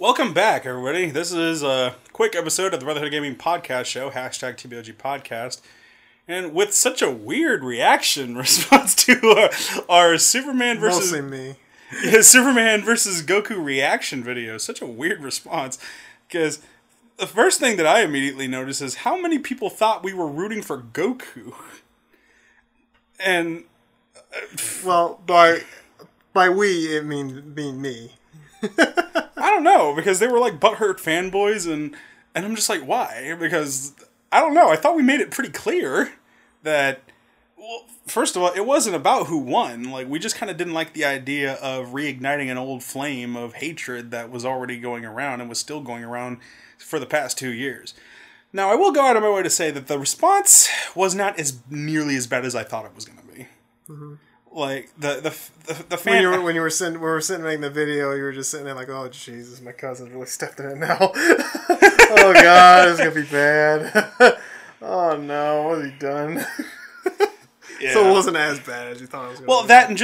Welcome back, everybody. This is a quick episode of the Brotherhood of Gaming podcast show, hashtag TBOG podcast. And with such a weird reaction response to our Superman versus... Mostly me. Yeah, Superman versus Goku reaction video. Such a weird response. Because the first thing that I immediately noticed is how many people thought we were rooting for Goku. And... Well, by we, it means me. I don't know, because they were like butthurt fanboys, and I'm just like, why? Because, I don't know, I thought we made it pretty clear that, well, first of all, it wasn't about who won. Like, we just kind of didn't like the idea of reigniting an old flame of hatred that was already going around and was still going around for the past 2 years. Now, I will go out of my way to say that the response was not as nearly as bad as I thought it was going to be. Mm-hmm. Like the fan when we were sitting making the video, you were just sitting there like, oh Jesus, my cousin's really stepped in it now. Oh God, it's gonna be bad. Oh no, what has he done? Yeah. So it wasn't as bad as you thought it was gonna be. Well, that and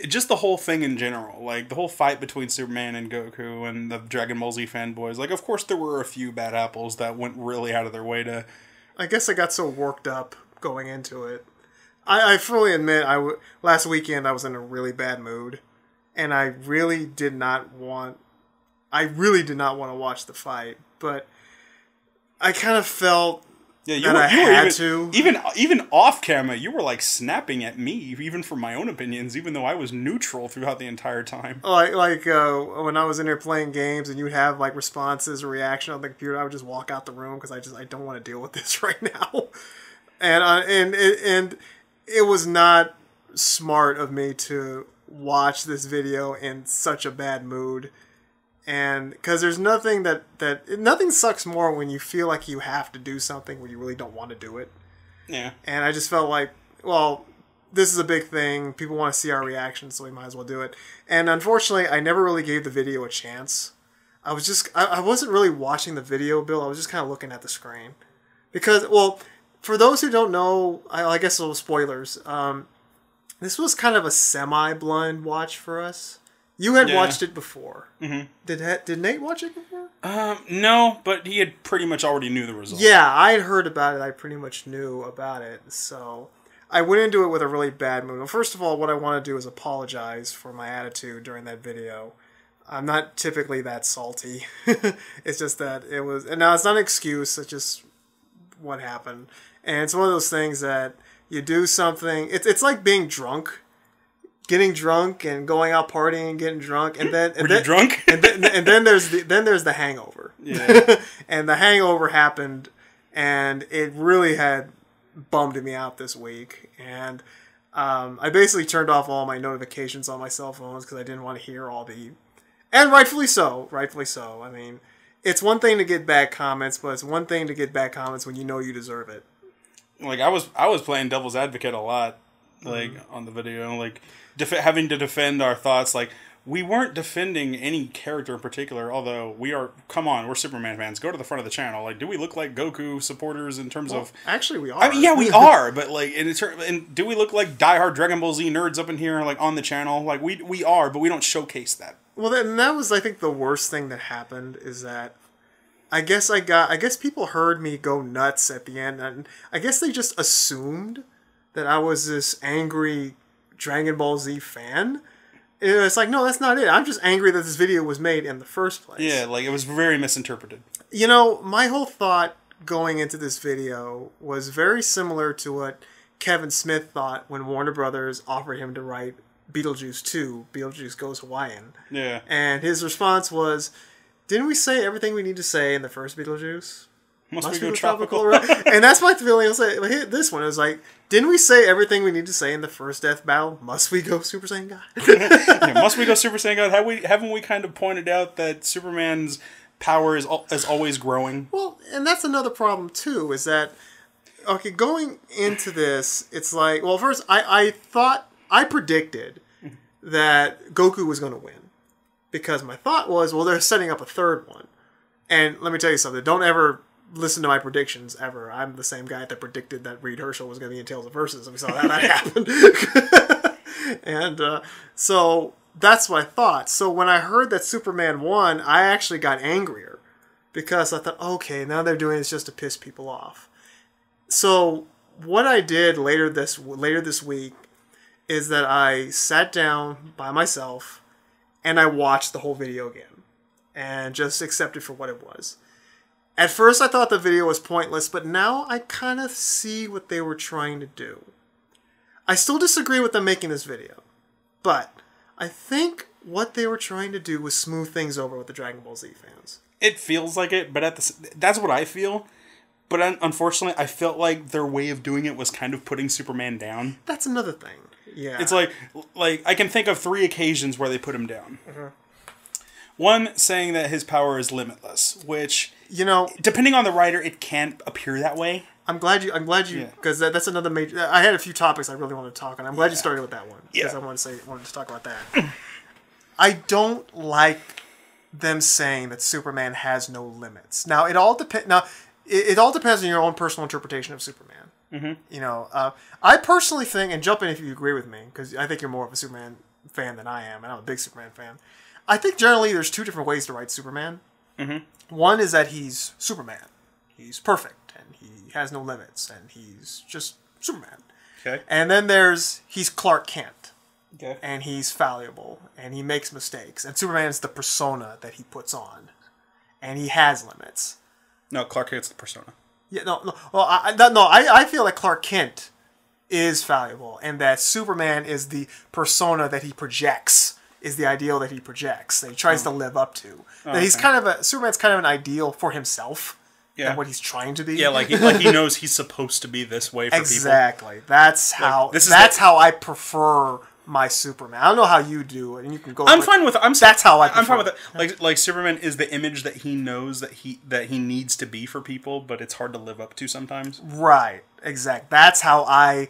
just the whole thing in general, like the whole fight between Superman and Goku and the Dragon Ball Z fanboys. Like, of course, there were a few bad apples that went really out of their way to. I guess I got so worked up going into it. I fully admit, last weekend I was in a really bad mood, and I really did not want to watch the fight, but I kind of felt I had to. Even off camera, you were like snapping at me, even for my own opinions, even though I was neutral throughout the entire time. Like when I was in there playing games, and you'd have like responses or reaction on the computer, I would just walk out the room because I don't want to deal with this right now, and it was not smart of me to watch this video in such a bad mood. And because there's nothing nothing sucks more when you feel like you have to do something when you really don't want to do it. Yeah. And I just felt like, well, this is a big thing. People want to see our reaction, so we might as well do it. And unfortunately, I never really gave the video a chance. I wasn't really watching the video, Bill. I was just kind of looking at the screen. Because, well, for those who don't know, I guess little spoilers. This was kind of a semi-blind watch for us. You had watched it before. Mm-hmm. Did Nate watch it before? No, but he had pretty much already knew the result. Yeah, I had heard about it. I pretty much knew about it. So I went into it with a really bad mood. Well, first of all, what I want to do is apologize for my attitude during that video. I'm not typically that salty. It's just that it was... And now, it's not an excuse. It's just what happened. And it's one of those things that you do something. It's like being drunk, getting drunk and going out partying and getting drunk, and then you drunk? and then there's the hangover. Yeah. And the hangover happened, and it really had bummed me out this week. And I basically turned off all my notifications on my cell phones because I didn't want to hear all the, and rightfully so. I mean, it's one thing to get bad comments, but it's one thing to get bad comments when you know you deserve it. Like, I was playing devil's advocate a lot, like, on the video, like, having to defend our thoughts. Like, we weren't defending any character in particular, although we're Superman fans. Go to the front of the channel. Like, do we look like Goku supporters in terms of... Actually, we are. I mean, yeah, we are, but, like, and do we look like diehard Dragon Ball Z nerds up in here, like, on the channel? Like, we are, but we don't showcase that. Well, that was, I think, the worst thing that happened, is that I guess people heard me go nuts at the end, and I guess they just assumed that I was this angry Dragon Ball Z fan. It's like, no, that's not it. I'm just angry that this video was made in the first place. Yeah, like, it was very misinterpreted. You know, my whole thought going into this video was very similar to what Kevin Smith thought when Warner Brothers offered him to write Beetlejuice 2, Beetlejuice Goes Hawaiian. Yeah. And his response was, didn't we say everything we need to say in the first Beetlejuice? Must we go tropical? Right? And that's my feeling. This one, it was like, didn't we say everything we need to say in the first Death Battle? Must we go Super Saiyan God? Yeah, must we go Super Saiyan God? Haven't we kind of pointed out that Superman's power is always growing? Well, and that's another problem too, is that, okay, going into this, it's like, well, first, I predicted that Goku was going to win. Because my thought was, well, they're setting up a third one. And let me tell you something. Don't ever listen to my predictions, ever. I'm the same guy that predicted that Reed Herschel was going to be in Tales of Versus. And we saw that happen. And so That's what I thought. So when I heard that Superman won, I actually got angrier. Because I thought, okay, now they're doing this just to piss people off. So what I did later this week is that I sat down by myself and I watched the whole video again. And just accepted for what it was. At first I thought the video was pointless, but now I kind of see what they were trying to do. I still disagree with them making this video. But I think what they were trying to do was smooth things over with the Dragon Ball Z fans. It feels like it, but that's what I feel. But unfortunately, I felt like their way of doing it was kind of putting Superman down. That's another thing. Yeah. It's like I can think of 3 occasions where they put him down. Mm-hmm. One, saying that his power is limitless, which, depending on the writer, it can appear that way. I'm glad you, because that's another major. I had a few topics I really wanted to talk on. I'm glad you started with that one because I wanted to talk about that. I don't like them saying that Superman has no limits. Now it all depends. It all depends on your own personal interpretation of Superman. Mm-hmm. I personally think, and jump in if you agree with me, because I think you're more of a Superman fan than I am, and I'm a big Superman fan. I think generally there's 2 different ways to write Superman. Mm-hmm. One is that he's Superman. He's perfect, and he has no limits, and he's just Superman. Okay. And then he's Clark Kent. Okay. And he's fallible, and he makes mistakes. And Superman is the persona that he puts on. And he has limits. No, Clark Kent's the persona. Yeah, no. Well, I feel like Clark Kent is fallible, and that Superman is the persona that he projects, is the ideal that he projects, that he tries to live up to. That he's Superman's kind of an ideal for himself. Yeah. Than what he's trying to be. Yeah, like he knows he's supposed to be this way for people. Exactly. That's how how I prefer my Superman. I don't know how you do it, and you can go. I'm fine with it. That's how I prefer. I'm fine with it. Like Superman is the image that he knows that he needs to be for people, but it's hard to live up to sometimes. Right. Exactly. That's how I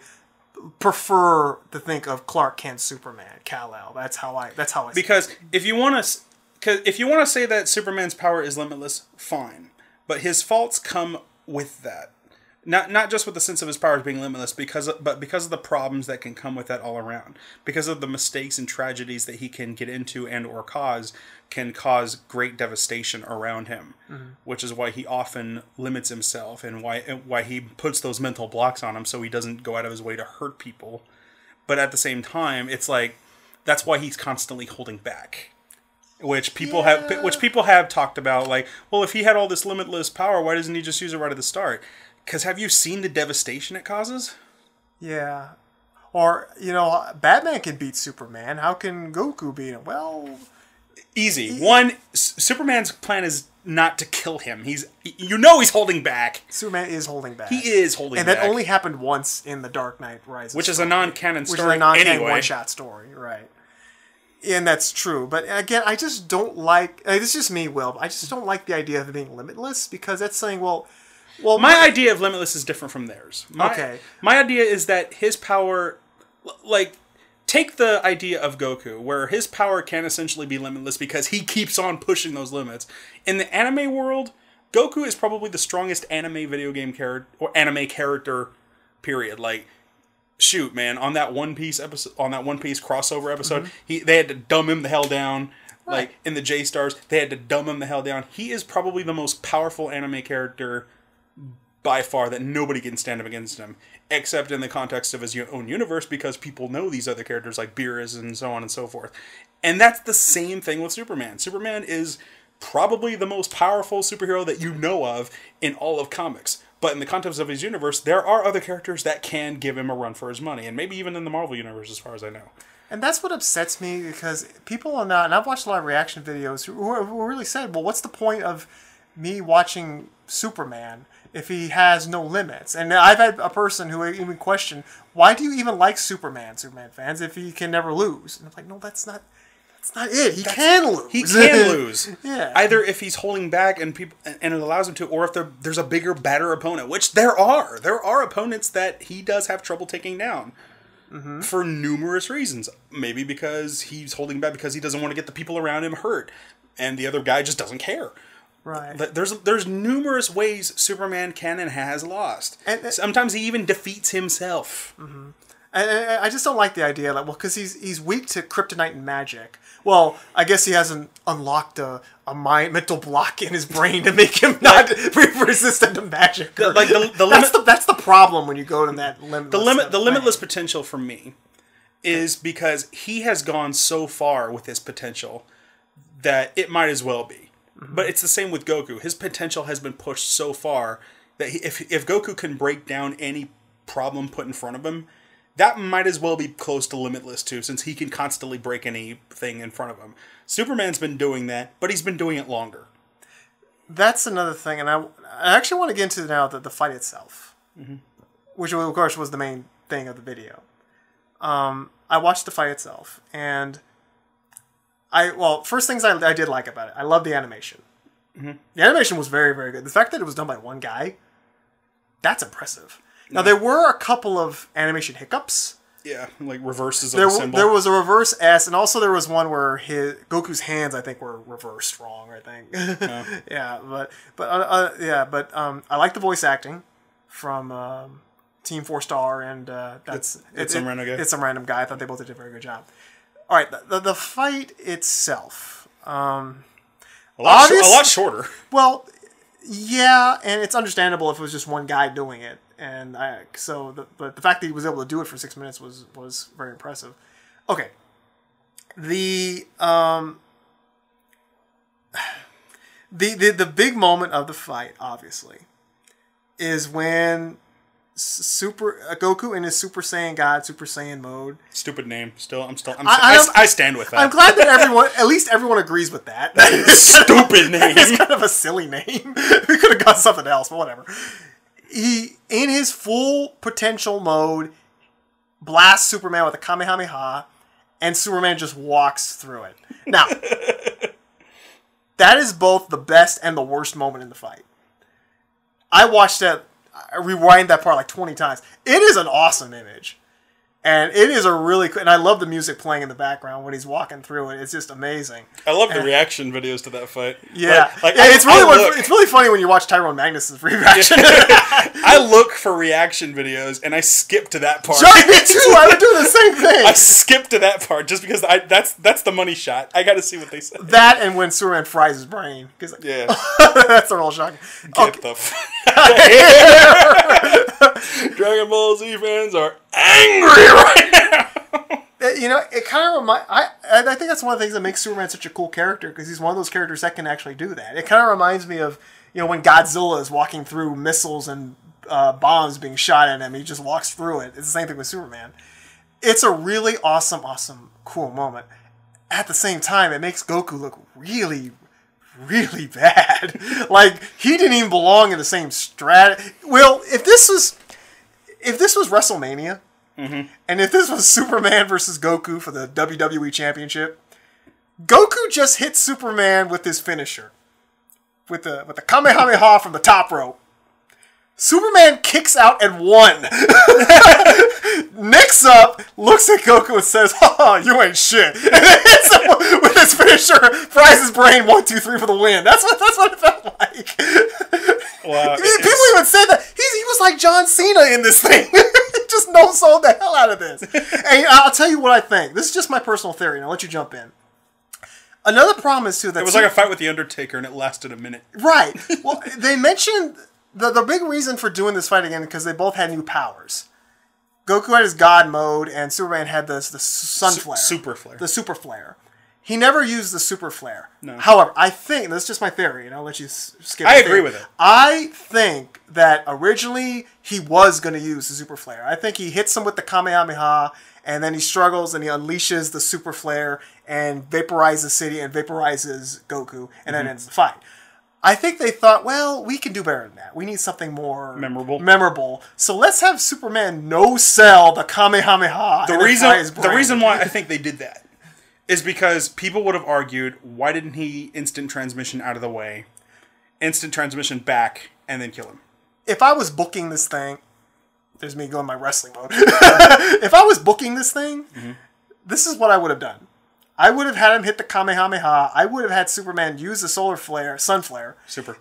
prefer to think of Clark Kent Superman, Kal-El. That's how I because if you want to say that Superman's power is limitless, fine. But his faults come with that. Not just with the sense of his powers being limitless, but because of the problems that can come with that all around. Because of the mistakes and tragedies that he can get into and or can cause great devastation around him. Mm-hmm. Which is why he often limits himself and why he puts those mental blocks on him so he doesn't go out of his way to hurt people. But at the same time, it's like that's why he's constantly holding back. Which people have talked about, like, well, if he had all this limitless power, why doesn't he just use it right at the start? Because have you seen the devastation it causes? Yeah. Or, Batman can beat Superman. How can Goku beat him? Well... Easy. Superman's plan is not to kill him. He's holding back. Superman is holding back. He is holding back. And that only happened once in The Dark Knight Rises. Which is a non-canon story Which is a non-canon anyway. one-shot story, right. And that's true. But again, I just don't like... It's just me, Will. But I just don't like the idea of it being limitless, because that's saying, well, my idea of limitless is different from theirs. My idea is that his power... Like, take the idea of Goku, where his power can essentially be limitless because he keeps on pushing those limits. In the anime world, Goku is probably the strongest anime video game character, or anime character, period. Like... Shoot, man! On that One Piece crossover episode, mm-hmm. They had to dumb him the hell down. Right. Like in the J Stars, they had to dumb him the hell down. He is probably the most powerful anime character by far that nobody can stand up against him, except in the context of his own universe, because people know these other characters like Beerus and so on and so forth. And that's the same thing with Superman. Superman is probably the most powerful superhero that you know of in all of comics. But in the context of his universe, there are other characters that can give him a run for his money. And maybe even in the Marvel universe, as far as I know. And that's what upsets me, because people are not... And I've watched a lot of reaction videos who really said, well, what's the point of me watching Superman if he has no limits? And I've had a person who even questioned, why do you even like Superman fans, if he can never lose? And I'm like, no, that's not it. He can lose. He can lose. Yeah. Either if he's holding back and it allows him to, or if there's a bigger, badder opponent, which there are. There are opponents that he does have trouble taking down. Mm-hmm. For numerous reasons. Maybe because he's holding back because he doesn't want to get the people around him hurt. And the other guy just doesn't care. Right. There's numerous ways Superman can and has lost. And sometimes he even defeats himself. Mm-hmm. I just don't like the idea, like, well, because he's weak to kryptonite and magic. Well, I guess he hasn't unlocked a mental block in his brain to make him not resistant to magic. That's the problem when you go to that limit. The limitless potential for me is because he has gone so far with his potential that it might as well be. Mm-hmm. But it's the same with Goku. His potential has been pushed so far that if Goku can break down any problem put in front of him, that might as well be close to limitless too, since he can constantly break anything in front of him. Superman's been doing that, but he's been doing it longer. That's another thing, and I actually want to get into now the fight itself, mm-hmm. which of course was the main thing of the video. I watched the fight itself, and first things I did like about it, I love the animation. Mm-hmm. The animation was very, very good. The fact that it was done by one guy, that's impressive. Now, there were a couple of animation hiccups. Yeah, like reverses of the symbol. There was a reverse S, and also there was one where Goku's hands, I think, were reversed wrong, I think. Oh. Yeah, but I like the voice acting from Team 4 Star, and it's some random guy. It's some random guy. I thought they both did a very good job. All right, the fight itself. A lot shorter. Well, yeah, and it's understandable if it was just one guy doing it. And but the fact that he was able to do it for 6 minutes was very impressive. Okay, the big moment of the fight, obviously, is when Goku in his Super Saiyan God, Super Saiyan mode. Stupid name. I stand with that. I'm glad that at least everyone agrees with that. Stupid name. It's kind of a silly name. We could have got something else, but whatever. He, in his full potential mode, blasts Superman with a Kamehameha, and Superman just walks through it. Now, that is both the best and the worst moment in the fight. I watched that, I rewind that part like 20 times. It is an awesome image. And it is and I love the music playing in the background when he's walking through it. It's just amazing. I love the reaction videos to that fight. Yeah. It's really funny when you watch Tyrone Magnus's reaction. I look for reaction videos and I skip to that part. Me too. I would do the same thing. I skip to that part just because that's the money shot. I got to see what they say. That and when Superman fries his brain. Yeah. That's a real shocking. Get the Dragon Ball Z fans are angry right now. It kind of I think that's one of the things that makes Superman such a cool character, because he's one of those characters that can actually do that. It kind of reminds me of when Godzilla is walking through missiles and bombs being shot at him. He just walks through it. It's the same thing with Superman. It's a really awesome, cool moment. At the same time, it makes Goku look really, really bad. Like, he didn't even belong in the same strat. Well, if this was WrestleMania, mm-hmm. and if this was Superman versus Goku for the WWE Championship, Goku just hit Superman with his finisher, with the Kamehameha from the top rope. Superman kicks out and won. Next up, looks at Goku and says, "Oh, you ain't shit." And then hits him with his finisher, fries his brain, 1, 2, 3 for the win. That's what it felt like. Wow. People even said that he was like John Cena in this thing. Just no-sold the hell out of this. And I'll tell you what I think. This is just my personal theory, and I'll let you jump in. Another problem is too that it was like a fight with the Undertaker, and it lasted a minute. Right. Well, they mentioned the big reason for doing this fight again because they both had new powers. Goku had his God mode, and Superman had the Sun Flare. Super Flare. The Super Flare. He never used the Super Flare. No. However, I think, this is just my theory, and I'll let you skip I agree with it. I think that originally he was going to use the Super Flare. I think he hits him with the Kamehameha, and then he struggles, and he unleashes the Super Flare, and vaporizes the city, and vaporizes Goku, and then ends the fight. I think they thought, well, we can do better than that. We need something more memorable. So let's have Superman no-sell the Kamehameha. The reason why I think they did that is because people would have argued, why didn't he instant transmission out of the way, instant transmission back, and then kill him? If I was booking this thing, there's me going my wrestling mode. If I was booking this thing, this is what I would have done. I would have had him hit the Kamehameha. I would have had Superman use the Sun Flare. Super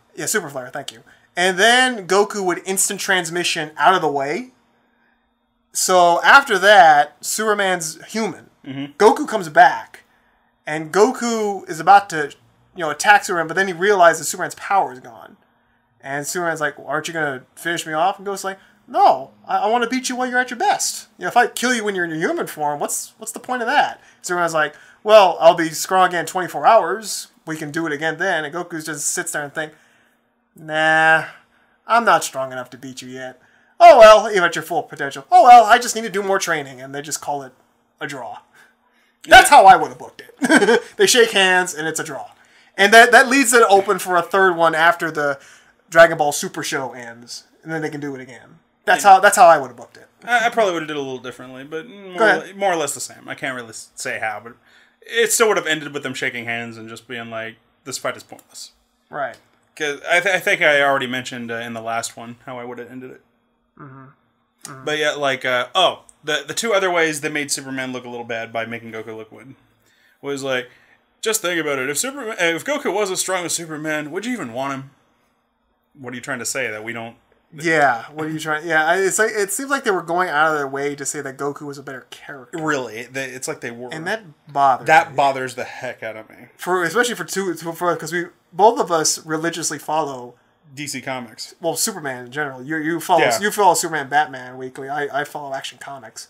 Flare, thank you. And then Goku would instant transmission out of the way. So after that, Superman's human. Goku comes back, and Goku is about to, attack Superman, but then he realizes Superman's power is gone. And Superman's like, well, aren't you going to finish me off? And Goku's like, no, I want to beat you while you're at your best. If I kill you when you're in your human form, what's the point of that? Superman's like, well, I'll be strong again in 24 hours. We can do it again then. And Goku just sits there and thinks, nah, I'm not strong enough to beat you yet. Oh, well, even at your full potential. Oh, well, I just need to do more training. And they just call it a draw. That's how I would have booked it. They shake hands, and it's a draw. And that leaves it open for a third one after the Dragon Ball Super Show ends. And then they can do it again. That's how I would have booked it. I probably would have did it a little differently, but more or less the same. I can't really say how, but it still would have ended with them shaking hands and just being like, this fight is pointless. Right. Because I think I already mentioned in the last one how I would have ended it. But yeah, the two other ways they made Superman look a little bad by making Goku look good was like, just think about it. If Goku was as strong as Superman, would you even want him? What are you trying to say, that we don't? Yeah, what are you trying? Yeah, it's like it seems like they were going out of their way to say that Goku was a better character. Really, it's like they were, and that bothers the heck out of me. Especially because both of us religiously follow DC Comics. Well, Superman in general. You follow Superman, Batman weekly. I follow Action Comics,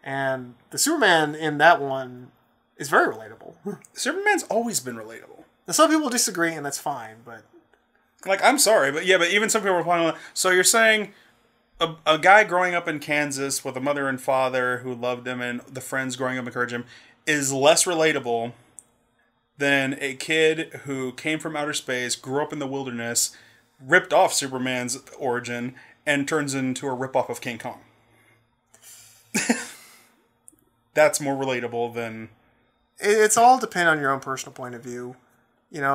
and the Superman in that one is very relatable. Superman's always been relatable. Now, some people disagree, and that's fine, but. Like, I'm sorry, but even some people are playing. So you're saying a guy growing up in Kansas with a mother and father who loved him and the friends growing up encouraged him is less relatable than a kid who came from outer space, grew up in the wilderness, ripped off Superman's origin, and turns into a ripoff of King Kong. That's more relatable than... It's all depend on your own personal point of view.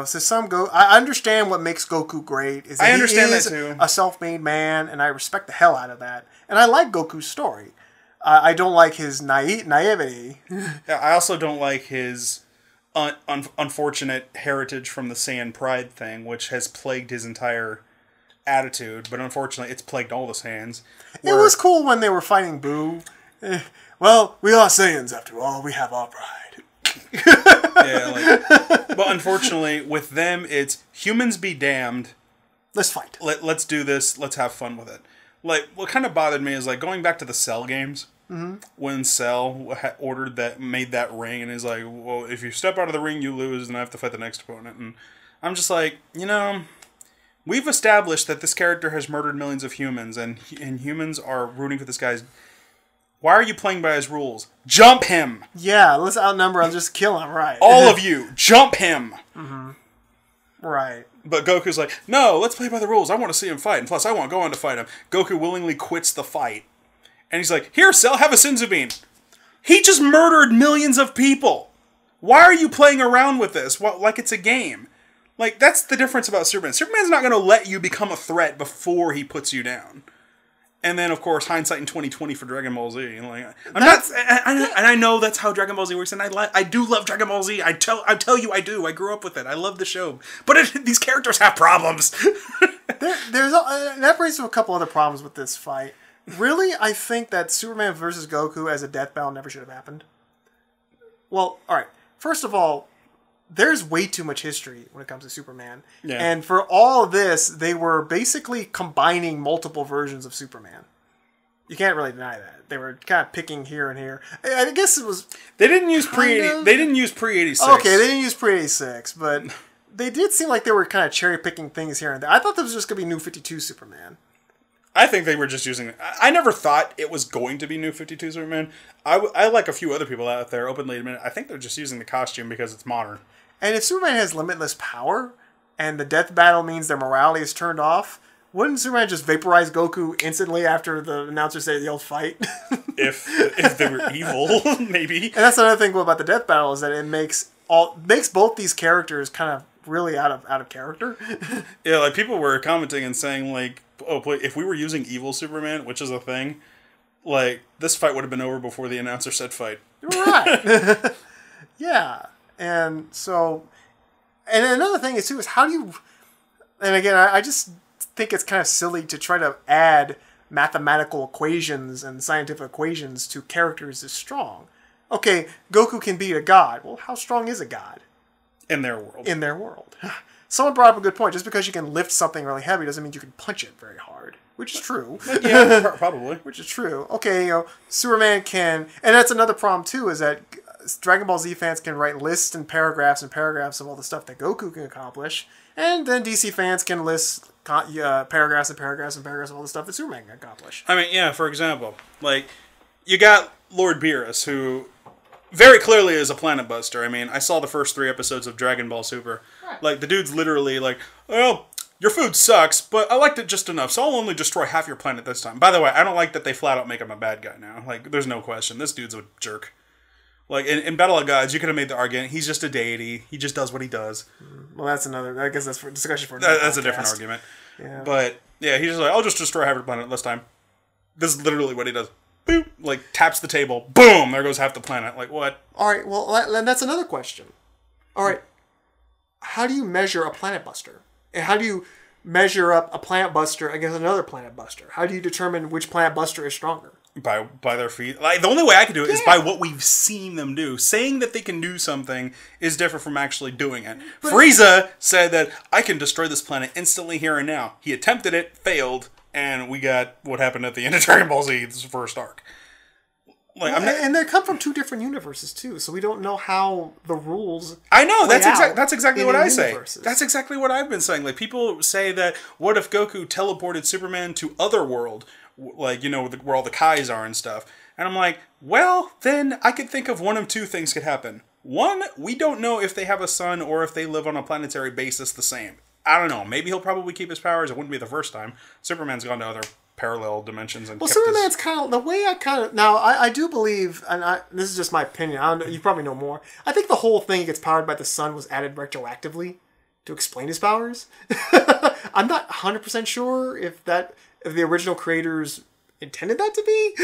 So I understand what makes Goku great. Is that he is that too. A self-made man, and I respect the hell out of that. And I like Goku's story. I don't like his naivety. Yeah, I also don't like his unfortunate heritage from the Saiyan pride thing, which has plagued his entire attitude. But unfortunately, it's plagued all the Saiyans. It was cool when they were fighting Boo. Well, we are Saiyans after all. We have our pride. But unfortunately, with them, it's humans be damned. Let's fight. Let's do this. Let's have fun with it. Like, what kind of bothered me is like going back to the Cell games when Cell made that ring, and is like, well, if you step out of the ring, you lose, and I have to fight the next opponent. And I'm just like, we've established that this character has murdered millions of humans, and humans are rooting for this guy's. Why are you playing by his rules? Jump him! Yeah, let's outnumber him, just kill him, right. All of you, jump him! Right. But Goku's like, no, let's play by the rules. I want to see him fight, and plus I want Gohan to fight him. Goku willingly quits the fight. And he's like, here, Cell, have a Senzu Bean. He just murdered millions of people. Why are you playing around with this? Like it's a game. Like, that's the difference about Superman. Superman's not going to let you become a threat before he puts you down. And then, of course, hindsight in 2020 for Dragon Ball Z. Like, I know that's how Dragon Ball Z works, and I do love Dragon Ball Z. I tell you, I do. I grew up with it. I love the show, but these characters have problems. That brings up a couple other problems with this fight. Really, I think that Superman versus Goku as a death battle never should have happened. Well, all right. First of all, there's way too much history when it comes to Superman. Yeah. And for all of this, they were basically combining multiple versions of Superman. You can't really deny that. They were kind of picking here and here. I guess it was... They didn't use pre-86. Okay, they didn't use pre-86, but they did seem like they were kind of cherry-picking things here and there. I thought this was just going to be New 52 Superman. I think they were just using... I never thought it was going to be New 52 Superman. I like a few other people out there openly admit it. I think they're just using the costume because it's modern. And if Superman has limitless power, and the death battle means their morality is turned off, wouldn't Superman just vaporize Goku instantly after the announcer said yelled fight? if they were evil, maybe. And that's another thing about the death battle is that it makes both these characters kind of really out of character. Yeah, like people were commenting and saying like, oh, if we were using evil Superman, which is a thing, like this fight would have been over before the announcer said fight. Right. Yeah. And so, and another thing is too, is how do you, and again, I just think it's kind of silly to try to add mathematical equations and scientific equations to characters is strong. Okay, Goku can beat a god. Well, how strong is a god? In their world. In their world. Someone brought up a good point. Just because you can lift something really heavy doesn't mean you can punch it very hard. Which is true. Yeah, probably. Which is true. Okay, Superman can... And that's another problem, too, is that Dragon Ball Z fans can write lists and paragraphs of all the stuff that Goku can accomplish. And then DC fans can list paragraphs and paragraphs and paragraphs of all the stuff that Superman can accomplish. I mean, yeah, for example, like, you got Lord Beerus, who very clearly is a planet buster. I mean, I saw the first 3 episodes of Dragon Ball Super. Right. Like, the dude's literally like, well, your food sucks, but I liked it just enough, so I'll only destroy half your planet this time. By the way, I don't like that they flat out make him a bad guy now. Like, there's no question. This dude's a jerk. Like, in Battle of Gods, you could have made the argument, he's just a deity. He just does what he does. Well, that's another... I guess that's for discussion for another That's podcast. A different argument. Yeah. But, yeah, he's just like, I'll just destroy half your planet this time. This is literally what he does. Boop! Like, taps the table. Boom! There goes half the planet. Like, what? All right, well, that's another question. All right. How do you measure a planet buster? And how do you measure up a planet buster against another planet buster? How do you determine which planet buster is stronger? By their feet. Like, the only way I can do it is by what we've seen them do. Saying that they can do something is different from actually doing it. But Frieza said that I can destroy this planet instantly here and now. He attempted it, failed, and we got what happened at the end of Dragon Ball Z's first arc. Like, and they come from 2 different universes too, so we don't know how the rules. I know that's exactly what I say. That's exactly what I've been saying. Like, people say that what if Goku teleported Superman to Otherworld, like, you know, where all the Kais are and stuff? And I'm like, well, then I could think of one of 2 things could happen. One, we don't know if they have a son or if they live on a planetary basis the same. I don't know. Maybe he'll probably keep his powers. It wouldn't be the first time. Superman's gone to other parallel dimensions and Superman's kind of the way I do believe, and this is just my opinion. I don't know, you probably know more. I think the whole thing he gets powered by the sun was added retroactively to explain his powers. I'm not 100% sure if the original creators intended that to be.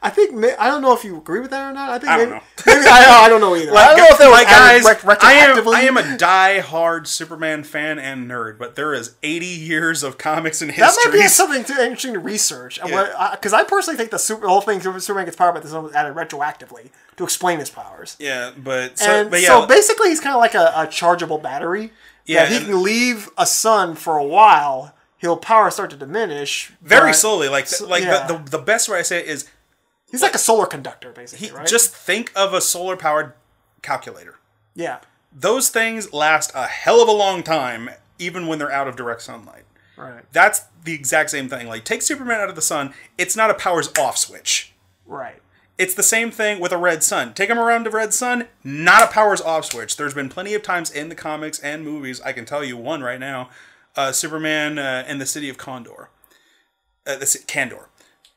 I don't know if you agree with that or not. I don't know. I don't know either. I don't know if that was guys. I am a die-hard Superman fan and nerd, but there is 80 years of comics and history. That might be something interesting to research. Because I personally think the whole thing Superman gets powered by the sun was added retroactively to explain his powers. Yeah, so basically he's kind of like a chargeable battery. Yeah, he can leave a sun for a while. He'll power start to diminish very slowly. The best way I say it is he's like a solar conductor, basically. Right? Just think of a solar powered calculator. Yeah, those things last a hell of a long time, even when they're out of direct sunlight. Right. That's the exact same thing. Like, take Superman out of the sun, it's not a powers off switch. Right. It's the same thing with a red sun. Take him around the red sun, not a powers off switch. There's been plenty of times in the comics and movies. I can tell you one right now. Superman in the city of Condor. Kandor.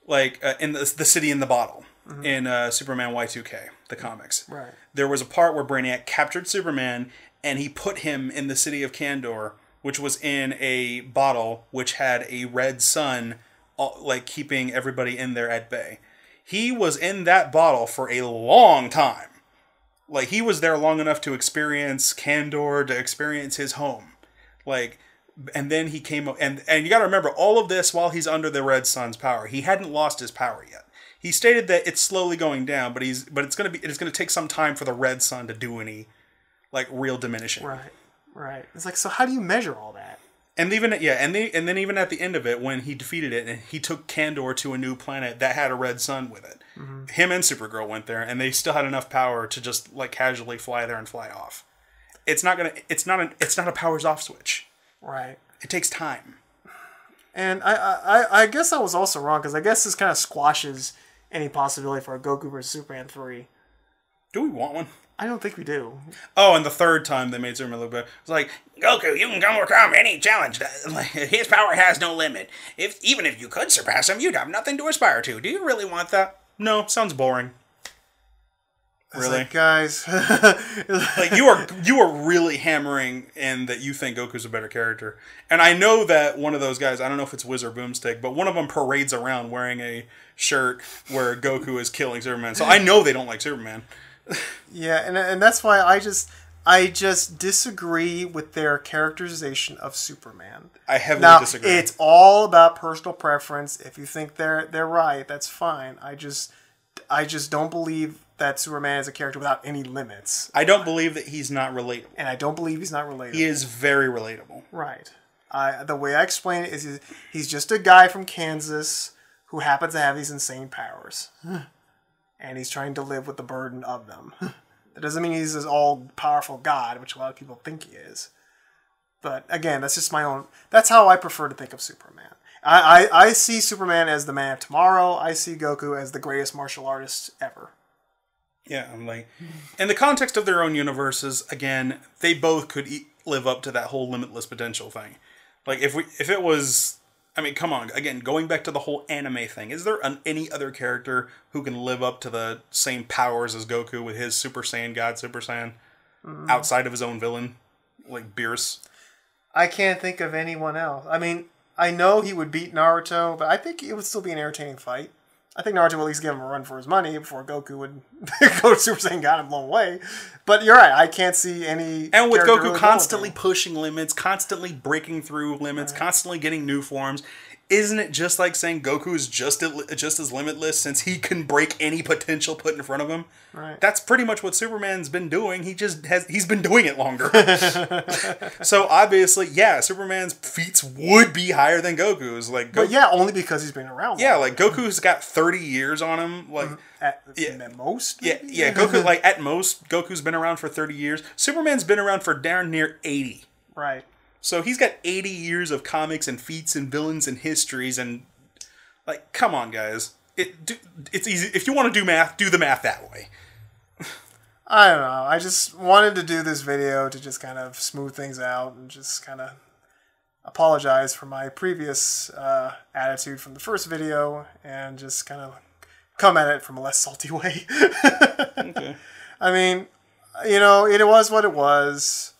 Like, in the city in the bottle. Mm-hmm. In Superman Y2K, the comics. Right. There was a part where Brainiac captured Superman, and he put him in the city of Kandor, which was in a bottle which had a red sun, like, keeping everybody in there at bay. He was in that bottle for a long time. Like, he was there long enough to experience Kandor, to experience his home. Like... And then he came up, and you got to remember, all of this while he's under the Red Sun's power. He hadn't lost his power yet. He stated that it's slowly going down, but it's going to take some time for the Red Sun to do any, like, real diminishing. Right. It's like, so how do you measure all that? And even then even at the end of it, when he defeated it and he took Kandor to a new planet that had a red sun with it, mm-hmm. Him and Supergirl went there, and they still had enough power to just, like, casually fly there and fly off. It's not a powers off switch. Right. It takes time. And I guess I was also wrong, because I guess this kind of squashes any possibility for a Goku vs. Superman 3. Do we want one? I don't think we do. Oh, and the third time they made Superman look better. It's like, Goku, you can overcome any challenge. His power has no limit. Even if you could surpass him, you'd have nothing to aspire to. Do you really want that? No, sounds boring. Really, like, guys? Like, you are really hammering in that you think Goku's a better character, and I know that one of those guys, I don't know if it's Wiz or Boomstick, but one of them parades around wearing a shirt where Goku is killing Superman. So I know they don't like Superman. Yeah, and that's why I just disagree with their characterization of Superman. I heavily disagree. It's all about personal preference. If you think they're right, that's fine. I just don't believe that Superman is a character without any limits. I don't believe that he's not relatable. And I don't believe he's not relatable. He is very relatable. Right. The way I explain it is he's just a guy from Kansas who happens to have these insane powers. And he's trying to live with the burden of them. That doesn't mean he's this all-powerful god, which a lot of people think he is. But again, that's just my own... That's how I prefer to think of Superman. I see Superman as the man of tomorrow. I see Goku as the greatest martial artist ever. Yeah, I'm like... In the context of their own universes, again, they both could live up to that whole limitless potential thing. Like, if it was... I mean, come on. Again, going back to the whole anime thing, is there any other character who can live up to the same powers as Goku with his Super Saiyan God, Super Saiyan, outside of his own villain, like Beerus? I can't think of anyone else. I mean, I know he would beat Naruto, but I think it would still be an entertaining fight. I think Naruto would at least give him a run for his money before Goku would go to Super Saiyan God and blow him away. But you're right, I can't see any... And with Goku constantly pushing limits, constantly breaking through limits, constantly getting new forms, isn't it just like saying Goku is just as limitless since he can break any potential put in front of him? Right. That's pretty much what Superman's been doing. He's been doing it longer. So obviously, yeah, Superman's feats would be higher than Goku's. But yeah, only because he's been around. Yeah, like Goku's got 30 years on him. Like at most. Maybe? Yeah. Goku, like at most, Goku's been around for 30 years. Superman's been around for darn near 80. Right. So he's got 80 years of comics and feats and villains and histories and, like, come on, guys. It's easy. If you want to do math, do the math that way. I don't know. I just wanted to do this video to just kind of smooth things out and just kind of apologize for my previous attitude from the first video and just kind of come at it from a less salty way. Okay. I mean, it was what it was.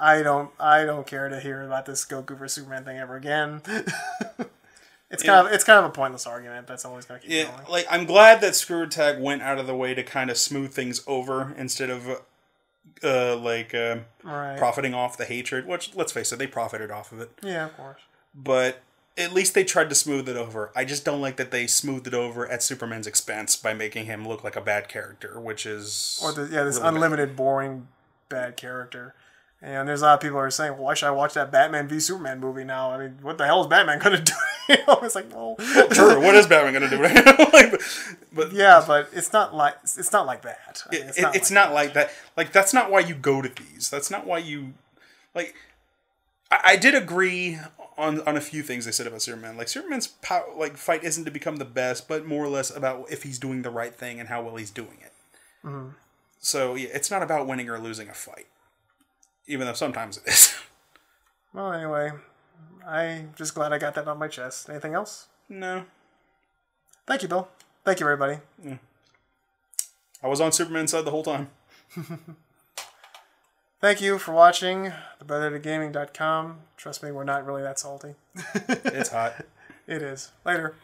I don't care to hear about this Goku vs Superman thing ever again. It's kind of a pointless argument that's always going to keep going. Like, I'm glad that Screw Tag went out of the way to kind of smooth things over instead of profiting off the hatred, which, let's face it, they profited off of it. Yeah, of course. But at least they tried to smooth it over. I just don't like that they smoothed it over at Superman's expense by making him look like a bad character, which is... Or this really unlimited, boring, bad character. And there's a lot of people who are saying, well, why should I watch that Batman v Superman movie now? I mean, what the hell is Batman going to do? It's like, well... True, what is Batman going to do right now? but it's not like that. I mean, it's not like that. Like, that's not why you go to these. That's not why you... Like, I did agree on a few things they said about Superman. Like, Superman's fight isn't to become the best, but more or less about if he's doing the right thing and how well he's doing it. Mm-hmm. So, yeah, it's not about winning or losing a fight. Even though sometimes it is. Well, anyway, I'm just glad I got that on my chest. Anything else? No. Thank you, Bill. Thank you, everybody. Yeah. I was on Superman's side the whole time. Thank you for watching thebettertogaming.com. Trust me, we're not really that salty. It's hot. It is. Later.